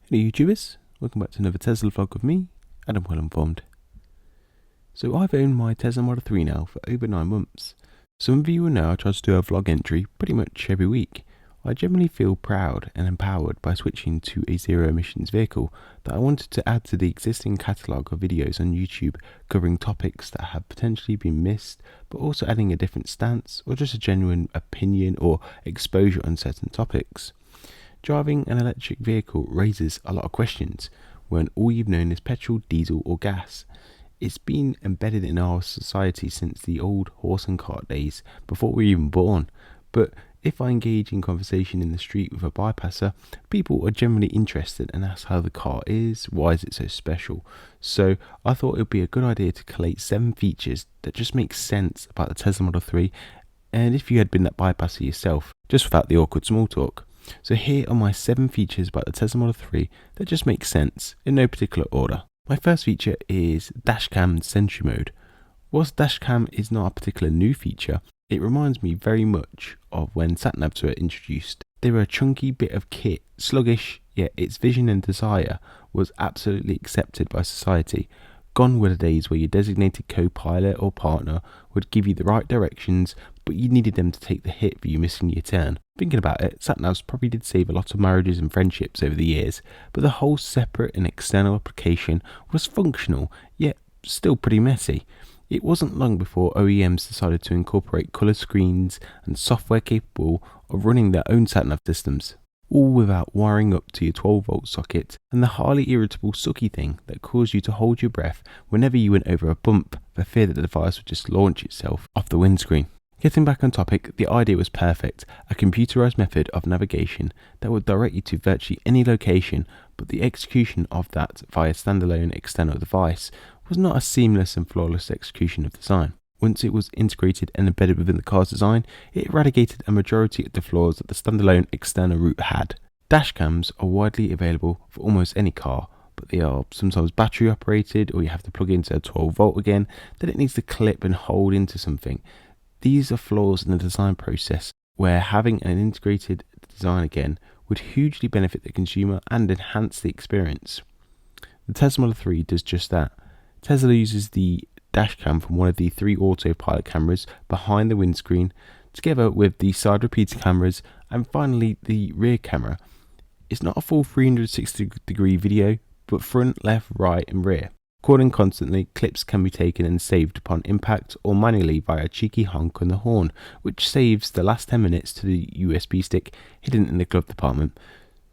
Hello YouTubers, welcome back to another Tesla vlog with me, Adam Well Informed. So I've owned my Tesla Model 3 now for over 9 months. Some of you will know I try to do a vlog entry pretty much every week. I generally feel proud and empowered by switching to a zero emissions vehicle that I wanted to add to the existing catalogue of videos on YouTube covering topics that have potentially been missed, but also adding a different stance or just a genuine opinion or exposure on certain topics. Driving an electric vehicle raises a lot of questions when all you've known is petrol, diesel or gas. It's been embedded in our society since the old horse and cart days, before we were even born. But if I engage in conversation in the street with a bypasser, people are generally interested and ask how the car is, why is it so special. So I thought it would be a good idea to collate 7 features that just make sense about the Tesla Model 3, and if you had been that bypasser yourself, just without the awkward small talk. So here are my 7 features about the Tesla Model 3 that just make sense in no particular order. My first feature is Dashcam Sentry mode. Whilst Dashcam is not a particular new feature, it reminds me very much of when sat-navs were introduced. They were a chunky bit of kit, sluggish, yet its vision and desire was absolutely accepted by society. Gone were the days where your designated co-pilot or partner would give you the right directions, but you needed them to take the hit for you missing your turn. Thinking about it, sat-navs probably did save a lot of marriages and friendships over the years, but the whole separate and external application was functional, yet still pretty messy. It wasn't long before OEMs decided to incorporate colour screens and software capable of running their own sat-nav systems, all without wiring up to your 12-volt socket and the highly irritable sucky thing that caused you to hold your breath whenever you went over a bump for fear that the device would just launch itself off the windscreen. Getting back on topic, the idea was perfect, a computerized method of navigation that would direct you to virtually any location, but the execution of that via standalone external device was not a seamless and flawless execution of design. Once it was integrated and embedded within the car's design, it eradicated a majority of the flaws that the standalone external route had. Dashcams are widely available for almost any car, but they are sometimes battery operated, or you have to plug into a 12-volt again, then it needs to clip and hold into something. These are flaws in the design process where having an integrated design again would hugely benefit the consumer and enhance the experience. The Tesla Model 3 does just that. Tesla uses the dashcam from one of the 3 Autopilot cameras behind the windscreen, together with the side repeater cameras and finally the rear camera. It's not a full 360-degree video, but front, left, right and rear. Recording constantly, clips can be taken and saved upon impact or manually via a cheeky honk on the horn, which saves the last 10 minutes to the USB stick hidden in the glove compartment.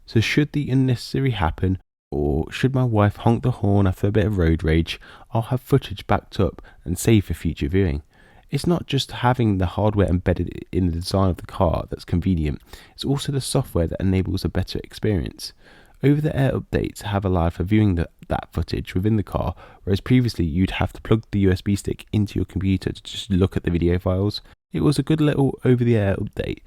So should the unnecessary happen, or should my wife honk the horn after a bit of road rage, I'll have footage backed up and saved for future viewing. It's not just having the hardware embedded in the design of the car that's convenient, it's also the software that enables a better experience. Over-the-air updates have allowed for viewing that footage within the car, whereas previously you'd have to plug the USB stick into your computer to just look at the video files. It was a good little over-the-air update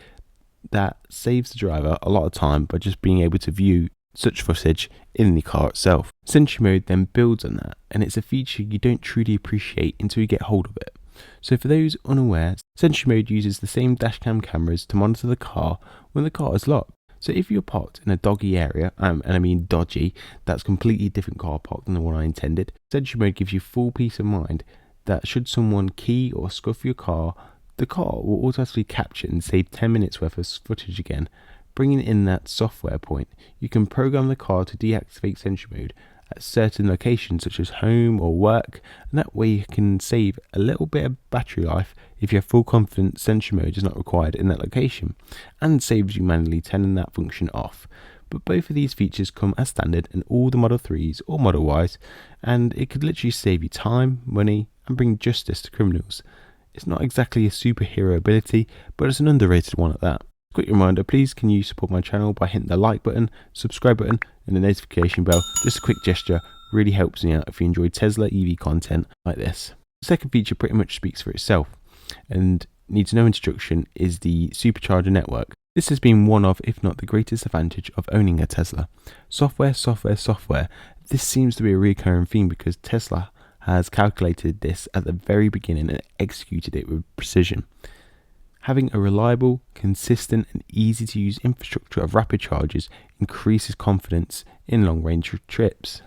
that saves the driver a lot of time by just being able to view such footage in the car itself. Sentry mode then builds on that, and it's a feature you don't truly appreciate until you get hold of it. So for those unaware, Sentry mode uses the same dashcam cameras to monitor the car when the car is locked. So if you're parked in a doggy area, and I mean dodgy, that's completely different car park than the one I intended, Sentry mode gives you full peace of mind that should someone key or scuff your car, the car will automatically capture and save 10 minutes worth of footage again. Bringing in that software point, you can program the car to deactivate Sentry mode at certain locations such as home or work, and that way you can save a little bit of battery life if you have full confidence Sentry mode is not required in that location, and saves you manually turning that function off. But both of these features come as standard in all the Model 3s or Model Ys, and it could literally save you time, money and bring justice to criminals. It's not exactly a superhero ability, but it's an underrated one at that. Quick reminder, please can you support my channel by hitting the like button, subscribe button and the notification bell. Just a quick gesture really helps me out if you enjoy Tesla EV content like this. The second feature pretty much speaks for itself and needs no introduction, is the Supercharger Network. This has been one of, if not the greatest advantage of owning a Tesla. Software. This seems to be a recurring theme because Tesla has calculated this at the very beginning and executed it with precision. Having a reliable, consistent and easy to use infrastructure of rapid chargers increases confidence in long range trips.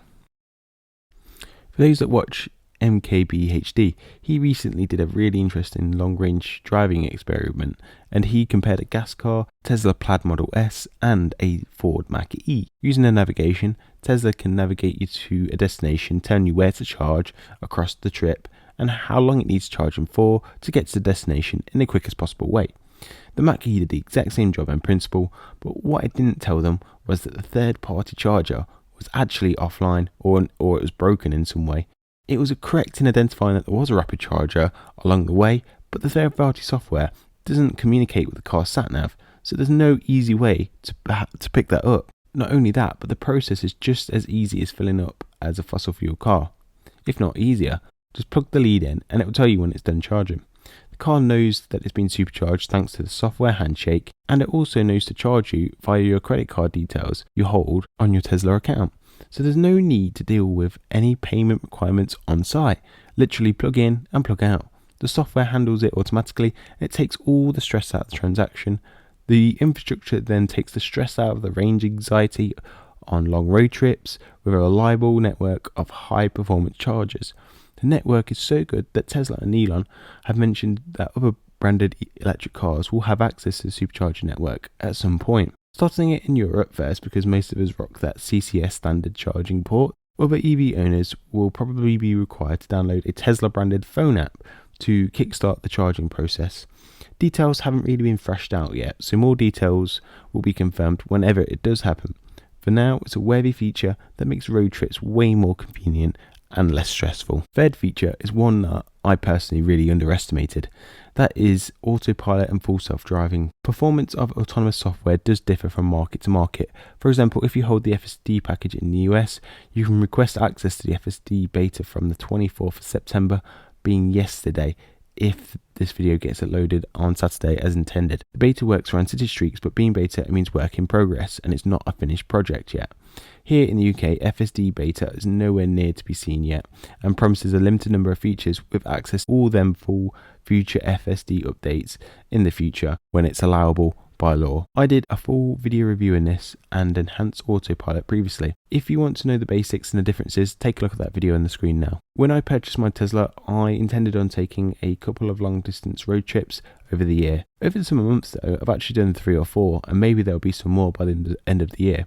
For those that watch MKBHD, he recently did a really interesting long-range driving experiment, and he compared a gas car, Tesla Plaid Model S, and a Ford Mach-E. Using the navigation, Tesla can navigate you to a destination, telling you where to charge across the trip and how long it needs charging for to get to the destination in the quickest possible way. The Mach-E did the exact same job in principle, but what it didn't tell them was that the third-party charger was actually offline or it was broken in some way. It was correct in identifying that there was a rapid charger along the way, but the third-party software doesn't communicate with the car's sat-nav, so there's no easy way to pick that up. Not only that, but the process is just as easy as filling up as a fossil fuel car. If not easier, just plug the lead in and it will tell you when it's done charging. The car knows that it's been supercharged thanks to the software handshake, and it also knows to charge you via your credit card details you hold on your Tesla account. So there's no need to deal with any payment requirements on site. Literally plug in and plug out. The software handles it automatically and it takes all the stress out of the transaction. The infrastructure then takes the stress out of the range anxiety on long road trips with a reliable network of high performance chargers. The network is so good that Tesla and Elon have mentioned that other branded electric cars will have access to the Supercharger Network at some point. Starting it in Europe first because most of us rock that CCS standard charging port. Other EV owners will probably be required to download a Tesla branded phone app to kickstart the charging process. Details haven't really been thrashed out yet, so more details will be confirmed whenever it does happen. For now, it's a worthy feature that makes road trips way more convenient and less stressful. Third feature is one that I personally really underestimated. That is autopilot and full self-driving. Performance of autonomous software does differ from market to market. For example, if you hold the FSD package in the US, you can request access to the FSD beta from the 24th of September, being yesterday, if this video gets uploaded on Saturday as intended. The beta works around city streaks, but being beta, it means work in progress and it's not a finished project yet. Here in the UK, FSD beta is nowhere near to be seen yet and promises a limited number of features with access to all them full future FSD updates in the future when it's allowable by law. I did a full video review in this and enhanced autopilot previously. If you want to know the basics and the differences, take a look at that video on the screen now. When I purchased my Tesla, I intended on taking a couple of long distance road trips over the year. Over the summer months though, I've actually done 3 or 4 and maybe there'll be some more by the end of the year.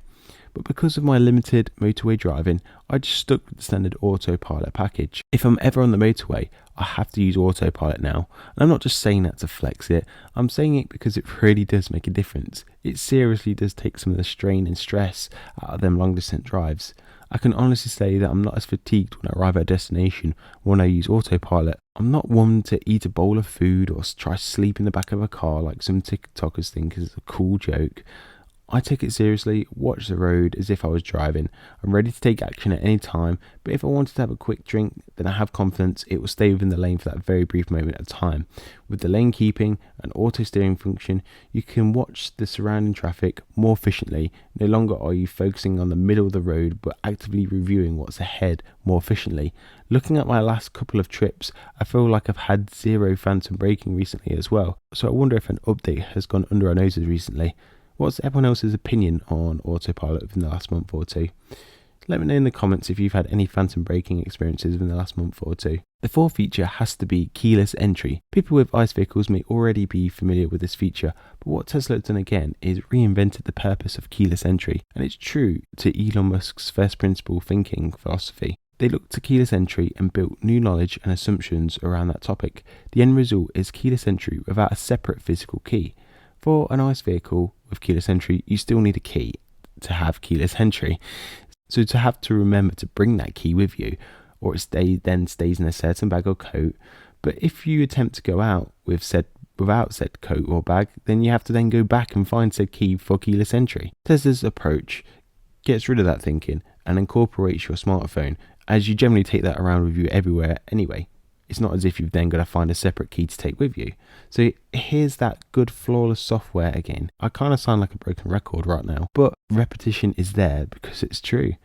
But because of my limited motorway driving, I just stuck with the standard autopilot package. If I'm ever on the motorway, I have to use autopilot now. And I'm not just saying that to flex it, I'm saying it because it really does make a difference. It seriously does take some of the strain and stress out of them long distance drives. I can honestly say that I'm not as fatigued when I arrive at a destination when I use autopilot. I'm not one to eat a bowl of food or try to sleep in the back of a car like some TikTokers think is a cool joke. I take it seriously, watch the road as if I was driving. I'm ready to take action at any time, but if I wanted to have a quick drink, then I have confidence it will stay within the lane for that very brief moment of time. With the lane keeping and auto steering function, you can watch the surrounding traffic more efficiently. No longer are you focusing on the middle of the road, but actively reviewing what's ahead more efficiently. Looking at my last couple of trips, I feel like I've had 0 phantom braking recently as well, so I wonder if an update has gone under our noses recently. What's everyone else's opinion on autopilot within the last month or 2? Let me know in the comments if you've had any phantom braking experiences within the last month or 2. The fourth feature has to be keyless entry. People with ICE vehicles may already be familiar with this feature, but what Tesla has done again is reinvented the purpose of keyless entry, and it's true to Elon Musk's first principle thinking philosophy. They looked to keyless entry and built new knowledge and assumptions around that topic. The end result is keyless entry without a separate physical key. For an ICE vehicle with keyless entry, you still need a key to have keyless entry. So to have to remember to bring that key with you, or it then stays in a certain bag or coat. But if you attempt to go out without said coat or bag, then you have to then go back and find said key for keyless entry. Tesla's approach gets rid of that thinking and incorporates your smartphone, as you generally take that around with you everywhere anyway. It's not as if you've then got to find a separate key to take with you. So here's that good flawless software again. I kind of sound like a broken record right now, but repetition is there because it's true.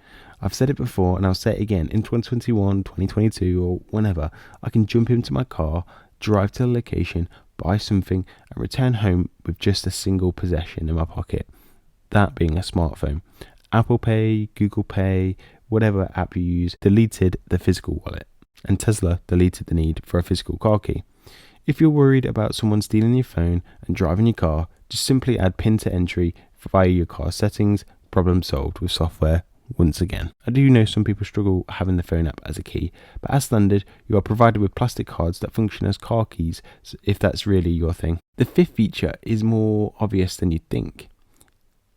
I've said it before and I'll say it again. In 2021, 2022 or whenever, I can jump into my car, drive to the location, buy something and return home with just a single possession in my pocket. that being a smartphone. Apple Pay, Google Pay, whatever app you use, deleted the physical wallet, and Tesla deleted the need for a physical car key. If you're worried about someone stealing your phone and driving your car, just simply add PIN to entry via your car settings. Problem solved with software once again. I do know some people struggle having the phone app as a key, but as standard, you are provided with plastic cards that function as car keys, if that's really your thing. The fifth feature is more obvious than you'd think.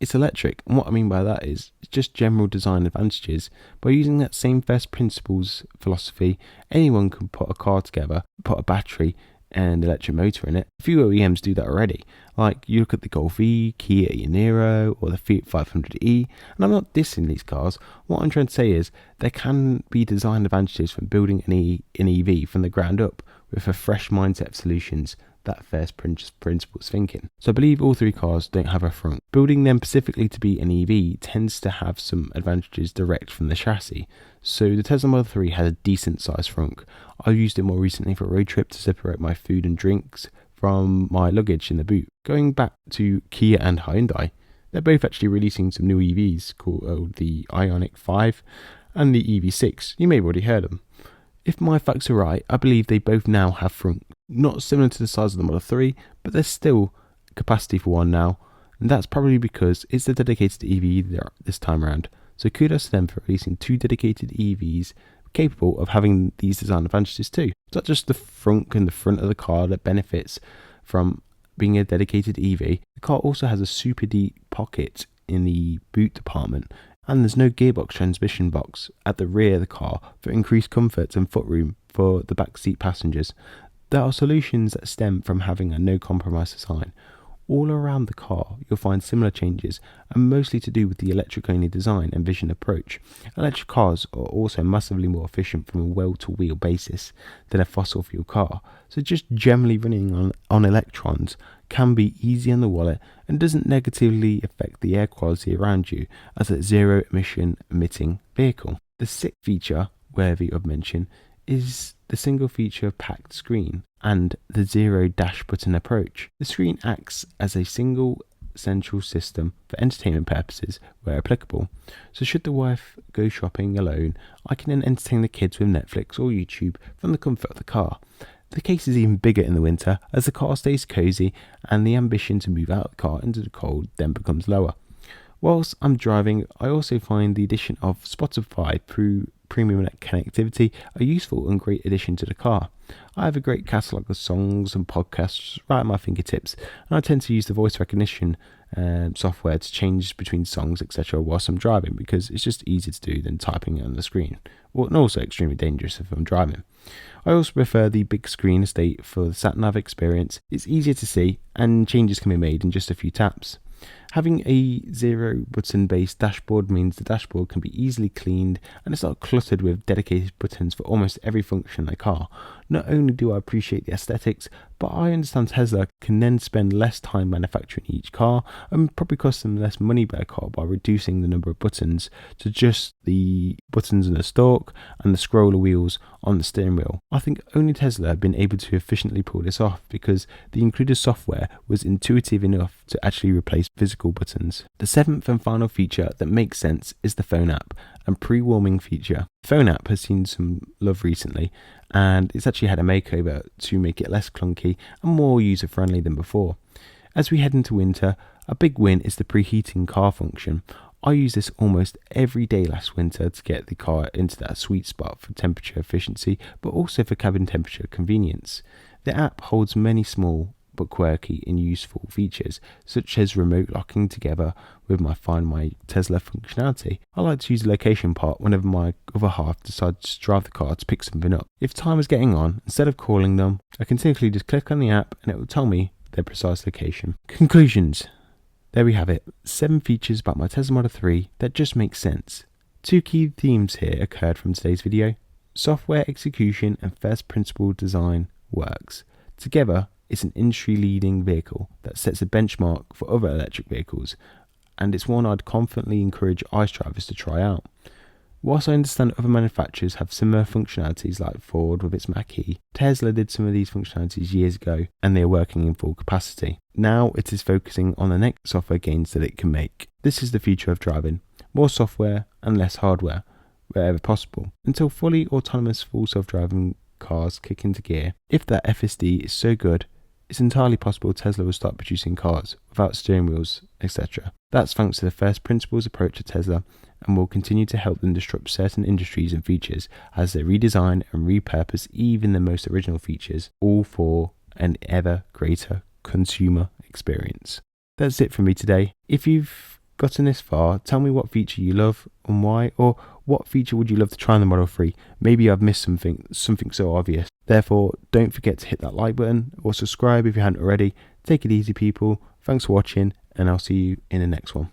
It's electric, and what I mean by that is it's just general design advantages. By using that same first principles philosophy, anyone can put a car together, put a battery and electric motor in it. A few OEMs do that already. Like you look at the Golf E, Kia Niro, or the Fiat 500e, and I'm not dissing these cars. What I'm trying to say is there can be design advantages from building an EV from the ground up with a fresh mindset of solutions, that first principles thinking. So I believe all three cars don't have a frunk. Building them specifically to be an EV tends to have some advantages direct from the chassis. So the Tesla Model 3 has a decent sized frunk. I used it more recently for a road trip to separate my food and drinks from my luggage in the boot. Going back to Kia and Hyundai, they're both actually releasing some new EVs called the Ioniq 5 and the EV6. You may have already heard of them. If my facts are right, I believe they both now have frunk. Not similar to the size of the Model 3, but there's still capacity for one now, and that's probably because it's a dedicated EV this time around. So kudos to them for releasing two dedicated EVs capable of having these design advantages too. It's not just the frunk and the front of the car that benefits from being a dedicated EV. The car also has a super deep pocket in the boot department, and there's no gearbox transmission box at the rear of the car for increased comfort and footroom for the backseat passengers. There are solutions that stem from having a no compromise design. All around the car, you'll find similar changes, and mostly to do with the electric-only design and vision approach. Electric cars are also massively more efficient from a well-to-wheel basis than a fossil fuel car, so just generally running on electrons can be easy on the wallet and doesn't negatively affect the air quality around you as a zero-emission emitting vehicle. The sixth feature worthy of mention is the single feature packed screen and the zero dash button approach. The screen acts as a single central system for entertainment purposes where applicable. So should the wife go shopping alone, I can then entertain the kids with Netflix or YouTube from the comfort of the car. The case is even bigger in the winter as the car stays cozy and the ambition to move out of the car into the cold then becomes lower. Whilst I'm driving, I also find the addition of Spotify premium connectivity a useful and great addition to the car. I have a great catalogue of songs and podcasts right at my fingertips, and I tend to use the voice recognition software to change between songs, etc. whilst I'm driving, because it's just easier to do than typing it on the screen, and also extremely dangerous if I'm driving. I also prefer the big screen estate for the sat-nav experience. It's easier to see and changes can be made in just a few taps. Having a zero button based dashboard means the dashboard can be easily cleaned and it's not cluttered with dedicated buttons for almost every function in the car. Not only do I appreciate the aesthetics, but I understand Tesla can then spend less time manufacturing each car and probably cost them less money per car by reducing the number of buttons to just the buttons in the stalk and the scroller wheels on the steering wheel. I think only Tesla have been able to efficiently pull this off because the included software was intuitive enough to actually replace physical buttons. The seventh and final feature that makes sense is the phone app and pre-warming feature. The phone app has seen some love recently, and it's actually had a makeover to make it less clunky and more user-friendly than before. As we head into winter, a big win is the preheating car function. I used this almost every day last winter to get the car into that sweet spot for temperature efficiency, but also for cabin temperature convenience. The app holds many small but quirky and useful features, such as remote locking together with my Find My Tesla functionality. I like to use the location part whenever my other half decides to drive the car to pick something up. If time is getting on, instead of calling them, I can simply just click on the app and it will tell me their precise location. Conclusions. There we have it. 7 features about my Tesla Model 3 that just make sense. 2 key themes here occurred from today's video. Software execution and first principle design works. Together, it's an industry-leading vehicle that sets a benchmark for other electric vehicles, and it's one I'd confidently encourage ICE drivers to try out. Whilst I understand other manufacturers have similar functionalities like Ford with its Mach-E, Tesla did some of these functionalities years ago and they are working in full capacity. Now it is focusing on the next software gains that it can make. This is the future of driving. More software and less hardware, wherever possible, until fully autonomous full self-driving cars kick into gear. If that FSD is so good, it's entirely possible Tesla will start producing cars without steering wheels, etc. That's thanks to the first principles approach to Tesla, and will continue to help them disrupt certain industries and features as they redesign and repurpose even the most original features, all for an ever greater consumer experience. That's it from me today. If you've gotten this far, tell me what feature you love and why, or what feature would you love to try on the Model 3? Maybe I've missed something so obvious. Therefore, don't forget to hit that like button or subscribe if you hadn't already. Take it easy, people. Thanks for watching, and I'll see you in the next one.